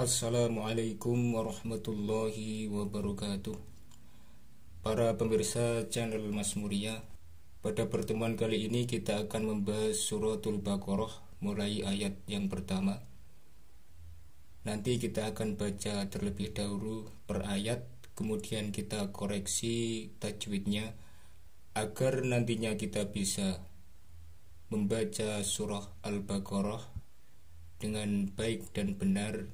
Assalamualaikum warahmatullahi wabarakatuh. Para pemirsa channel Mas Muria, pada pertemuan kali ini kita akan membahas suratul Baqarah mulai ayat yang pertama. Nanti kita akan baca terlebih dahulu per ayat, kemudian kita koreksi tajwidnya agar nantinya kita bisa membaca surah Al-Baqarah dengan baik dan benar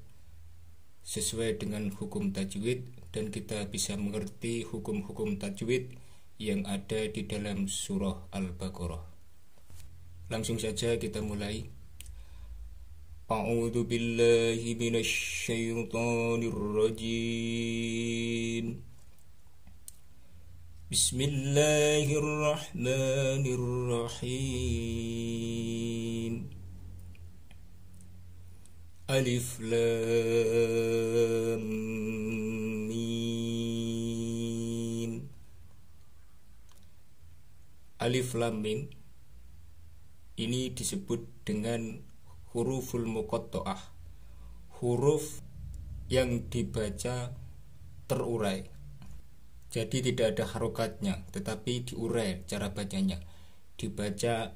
sesuai dengan hukum tajwid, dan kita bisa mengerti hukum-hukum tajwid yang ada di dalam surah Al-Baqarah. Langsung saja kita mulai. A'udzu billahi minasy syaithanir rajim. Bismillahirrahmanirrahim. Alif Lam Mim. Alif Lam Mim ini disebut dengan huruful muqatta'ah, huruf yang dibaca terurai. Jadi tidak ada harokatnya, tetapi diurai cara bacanya. Dibaca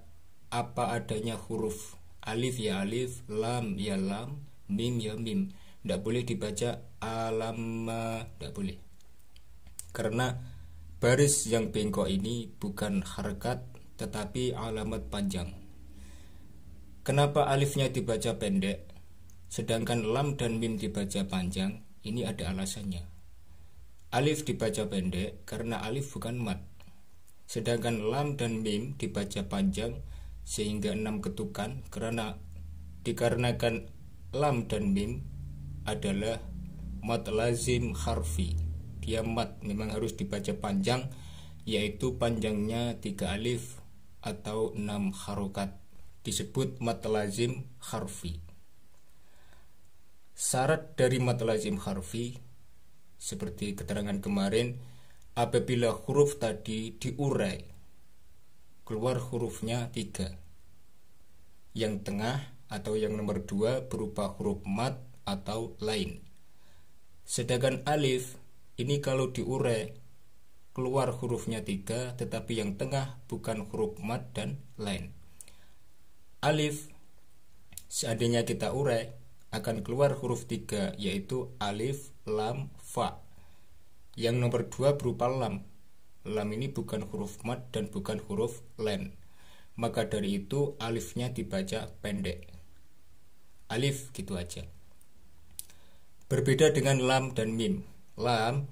apa adanya huruf. Alif ya alif, lam ya lam, mim ya mim. Tidak boleh dibaca alamma, tidak boleh. Karena baris yang bengkok ini bukan harakat, tetapi alamat panjang. Kenapa alifnya dibaca pendek, sedangkan lam dan mim dibaca panjang? Ini ada alasannya. Alif dibaca pendek karena alif bukan mat, sedangkan lam dan mim dibaca panjang sehingga 6 ketukan, dikarenakan lam dan mim adalah mat lazim harfi. Dia mat, memang harus dibaca panjang, yaitu panjangnya 3 alif atau 6 harokat, disebut mat lazim harfi. Syarat dari mat lazim harfi seperti keterangan kemarin, apabila huruf tadi diurai, keluar hurufnya 3. Yang tengah atau yang nomor 2 berupa huruf mat atau lain. Sedangkan alif ini kalau diurai keluar hurufnya 3, tetapi yang tengah bukan huruf mat dan lain. Alif seandainya kita urai akan keluar huruf 3, yaitu alif, lam, fa. Yang nomor 2 berupa lam. Lam ini bukan huruf mat dan bukan huruf len. Maka dari itu alifnya dibaca pendek. Alif gitu aja. Berbeda dengan lam dan mim. Lam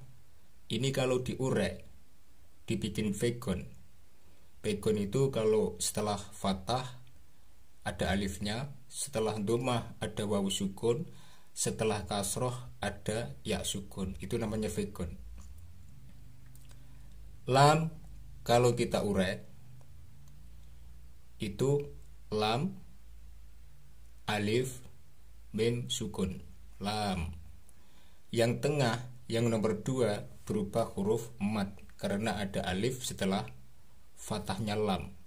ini kalau diurai, dibikin vegon. Vegon itu kalau setelah fathah ada alifnya, setelah dhammah ada wawu sukun, setelah kasroh ada ya sukun. Itu namanya vegon. Lam kalau kita urai itu lam, alif, mim, sukun. Lam. Yang tengah, yang nomor 2 berupa huruf mat, karena ada alif setelah fathahnya lam.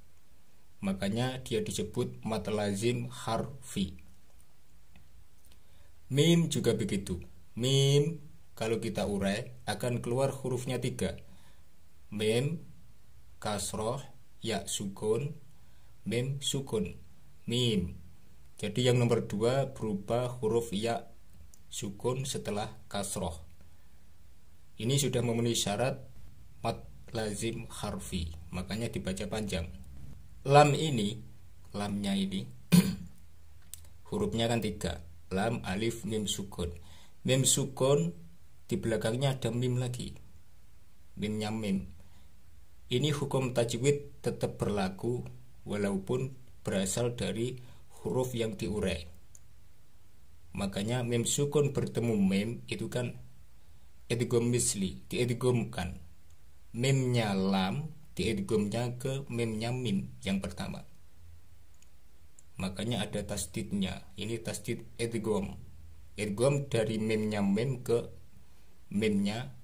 Makanya dia disebut mat lazim harfi. Mim juga begitu. Mim kalau kita urai akan keluar hurufnya 3. Mim, kasroh, ya sukun, mim sukun, mim. Jadi yang nomor 2 berupa huruf ya sukun setelah kasroh. Ini sudah memenuhi syarat mat lazim harfi, makanya dibaca panjang. Lam ini, lamnya ini hurufnya kan 3. Lam, alif, mim, sukun. Mim sukun di belakangnya ada mim lagi. Mimnya mim. Ini hukum tajwid tetap berlaku walaupun berasal dari huruf yang diurai. Makanya mim sukun bertemu mim itu kan idgham misli, diidghamkan. Mimnya lam diidghamnya ke mimnya mim yang pertama. Makanya ada tasdidnya. Ini tasdid idgham. Idgham dari mimnya mim ke mimnya,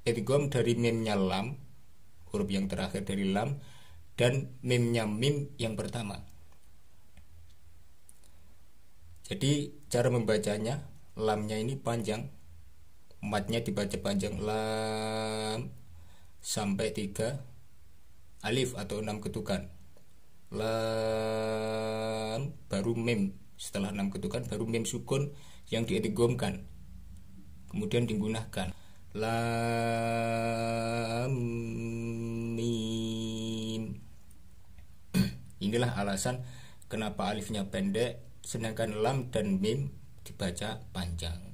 idgham dari mimnya lam, huruf yang terakhir dari lam, dan mimnya mim yang pertama. Jadi cara membacanya, lamnya ini panjang, matnya dibaca panjang, lam sampai 3 alif atau 6 ketukan, lam baru mim, setelah 6 ketukan baru mim sukun yang diidghamkan kemudian digunakan, lam mim. Inilah alasan kenapa alifnya pendek sedangkan lam dan mim dibaca panjang,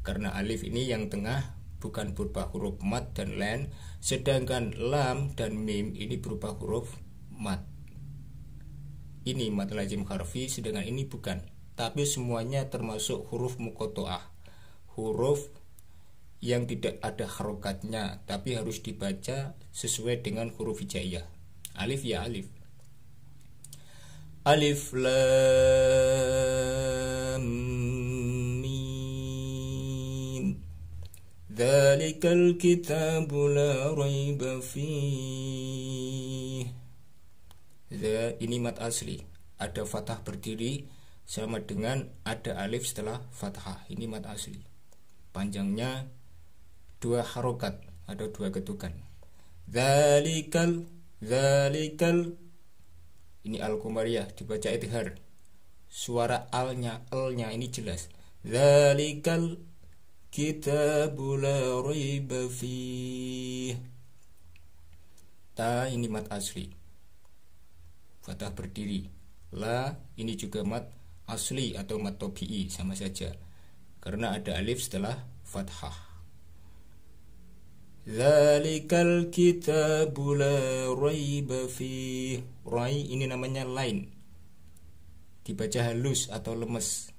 karena alif ini yang tengah bukan berupa huruf mat dan len, sedangkan lam dan mim ini berupa huruf mat. Ini mad lazim harfi, sedangkan ini bukan, tapi semuanya termasuk huruf muqatta'ah, huruf yang tidak ada harokatnya tapi harus dibaca sesuai dengan huruf hijaiyah. Alif ya alif, alif lam mim, dzalikal kitabu la raiba fih. Ini mad asli, ada fathah berdiri sama dengan ada alif setelah fathah. Ini mad asli, panjangnya 2 harokat, ada 2 ketukan. Dzalikal, dzalikal, ini al-qamariyah dibaca idhar, suara alnya, elnya ini jelas. Dzalikal kitabu la raiba fih. Ta ini mad asli, fathah berdiri. La ini juga mad asli atau mad tabi'i, sama saja karena ada alif setelah fathah. Dzalikal kitabu la raiba fih. Rai ini namanya lain, dibaca halus atau lemes,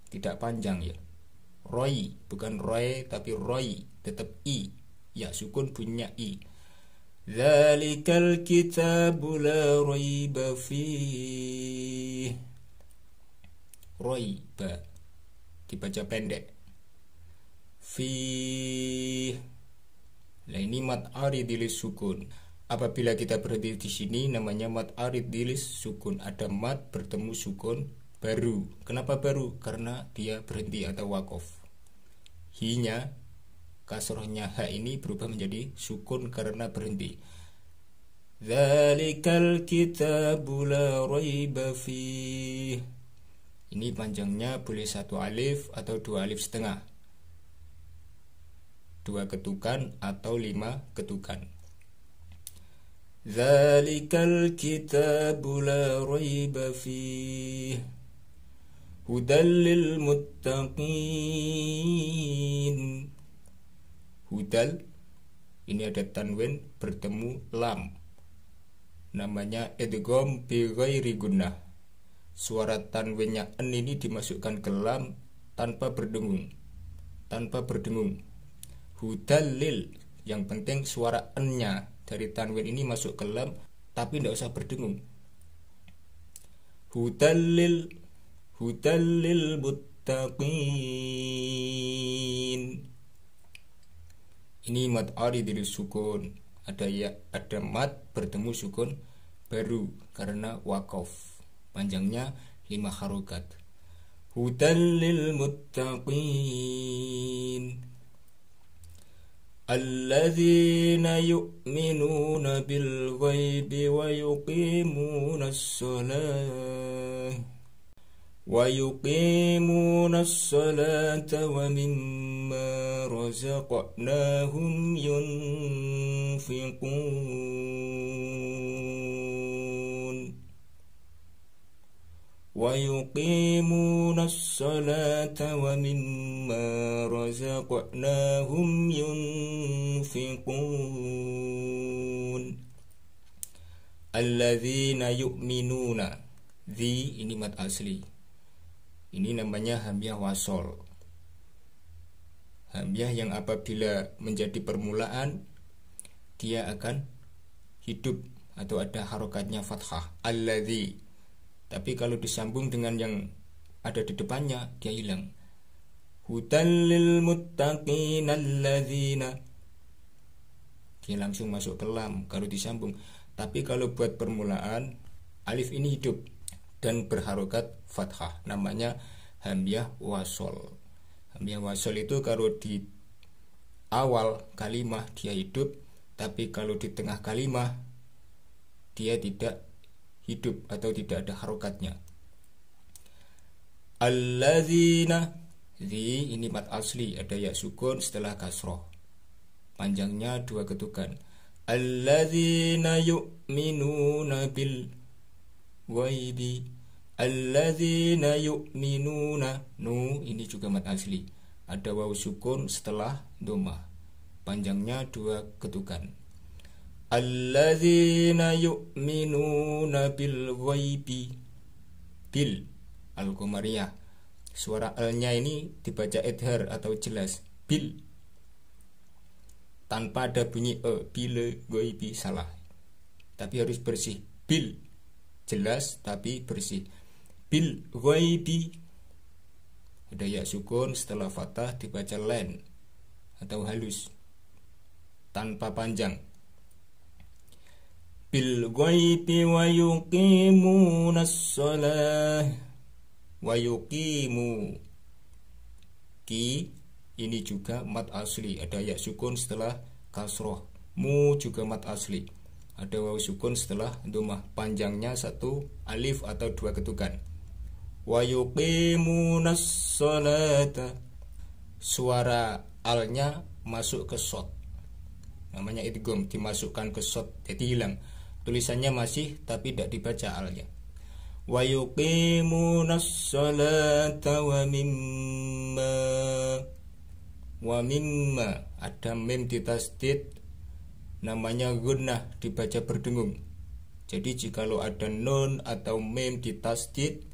tidak panjang ya. Roi bukan roy tapi roy, tetap i, ya sukun bunyinya i. Dzalikal kitabu la raiba fih. Roi ba dibaca pendek. Fi. Nah ini mad arid dilis sukun. Apabila kita berhenti di sini namanya mad arid dilis sukun. Ada mad bertemu sukun baru. Kenapa baru? Karena dia berhenti atau wakof. Hi-nya, kasrohnya ha ini berubah menjadi sukun karena berhenti. Dzalikal kitabu la raiba fih. Ini panjangnya boleh 1 alif atau 2 alif setengah, 2 ketukan atau 5 ketukan. Dzalikal kitabu la raiba fih hudal lil muttaqin. Hudal ini ada tanwin bertemu lam, namanya idgham bi ghairi gunnah. Suara tanwinnya en ini dimasukkan ke lam tanpa berdengung, Hudalil, yang penting suara en-nya dari tanwin ini masuk ke lam tapi tidak usah berdengung. Hudalil, hudalil muttaqin. Ini mad arid dilis sukun, ada mad bertemu sukun baru karena wakof, panjangnya 5 harokat. Hudalil muttaqin alladzina yu'minuna bil ghaibi wa yuqimuna as-salata wa mimma razaqnahum yunfiqun. ويقيمون الصلاة ومما رزقناهم ينفقون. الذين يؤمنون. Di ini mad asli. Ini namanya hamzah wasol. Hamzah yang apabila menjadi permulaan dia akan hidup atau ada harokatnya fathah. Alladzi. Tapi kalau disambung dengan yang ada di depannya dia hilang. Hudal lil muttaqin alladzina, dia langsung masuk ke lam kalau disambung. Tapi kalau buat permulaan alif ini hidup dan berharokat fathah, namanya hamzah wasol. Hamzah wasol itu kalau di awal kalimah dia hidup, tapi kalau di tengah kalimah dia tidak hidup atau tidak ada harokatnya. Alladzina, zi ini mat asli, ada ya sukun setelah kasroh, panjangnya 2 ketukan. Alladzina yu'minuna bil ghaibi, alladzina yu'minuna, nu ini juga mat asli, ada waw sukun setelah dhammah, panjangnya 2 ketukan. Alladzina yu'minuna bil ghaibi, bil al-qamariyah, suara al-nya ini dibaca idhar atau jelas, bil, tanpa ada bunyi bila ghaibi salah, tapi harus bersih, bil jelas tapi bersih, bil ghaibi, ada ya sukun setelah fathah dibaca len atau halus tanpa panjang. Bil ghaibi wa yuqimunas shalah, wa yuqimu, ki ini juga mat asli, ada ya sukun setelah kasroh, mu juga mat asli, ada waw sukun setelah dhammah, panjangnya 1 alif atau 2 ketukan. Wa yuqimunas sholata, suara alnya masuk ke shot, namanya idgham, dimasukkan ke shot, jadi hilang, tulisannya masih tapi tidak dibaca alnya. Wa yuqimunas sholata wa mimma, ada mim di tasdid, namanya gunnah, dibaca berdengung. Jadi jikalau ada nun atau mim di tasdid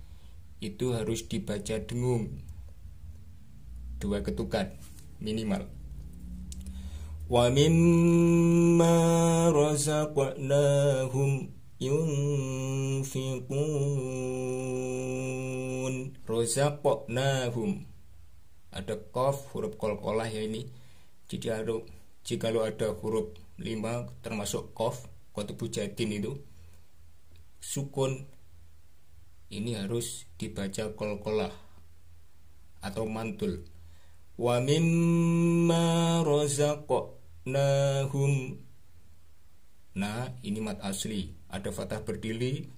itu harus dibaca dengung, 2 ketukan minimal. Wa mimma razaqnahum yunfiqun, razaqnahum, ada qaf huruf qalqalah ya ini. Jadi jikalau ada huruf 5 termasuk qaf, qatbu jadin itu sukun, ini harus dibaca qalqalah atau mantul. Wa mimma razaqnahum, nah ini mat asli, ada fathah berdiri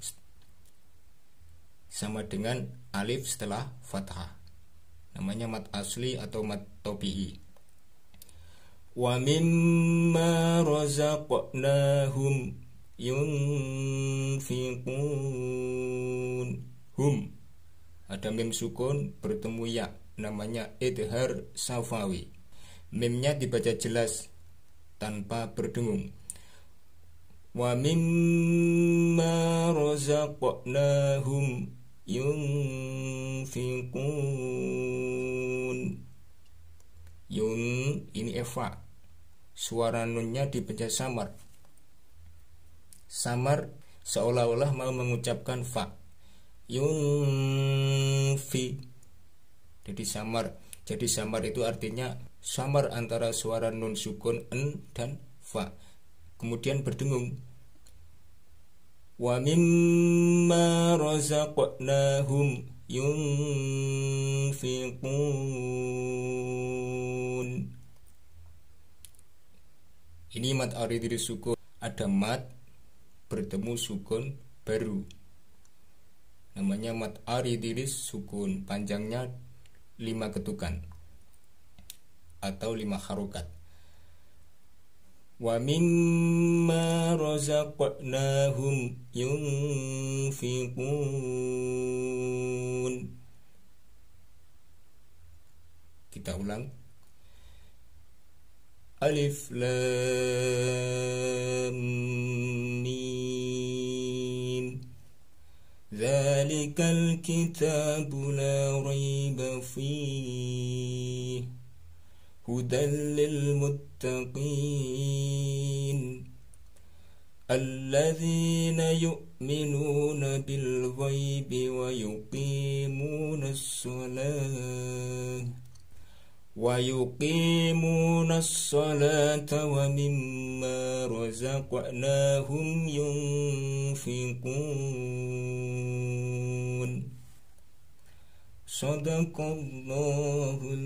sama dengan alif setelah fathah, namanya mat asli atau mat tabi'i. Wa mimma razaqnahum yunfiqun, hum, ada mim sukun bertemu ya, namanya idhar safawi, mimnya dibaca jelas tanpa berdengung. Wa mimma razaqnahum yunfiqun, yun ini eva, suara nunnya dibaca samar, samar seolah-olah mau mengucapkan fa, yunfi, jadi samar. Jadi samar itu artinya samar antara suara nun sukun en dan fa, kemudian berdengung. Wa mimma razaqnahum yunfiqun, ini mat aridhi sukun, ada mat bertemu sukun baru, namanya mat aridhi sukun, panjangnya 5 ketukan atau 5 harokat. Wa mimma razaqnahum yunfiqun, kita ulang. Alif lam mim, dzalikal kitabu la raiba fihi hudan lil muttaqin alladzina yu'minuna bil ghaibi wa yuqimunas shalah wa yuqimunas salata wa mimma razaqnahum yunfiqun. Sadaqallahul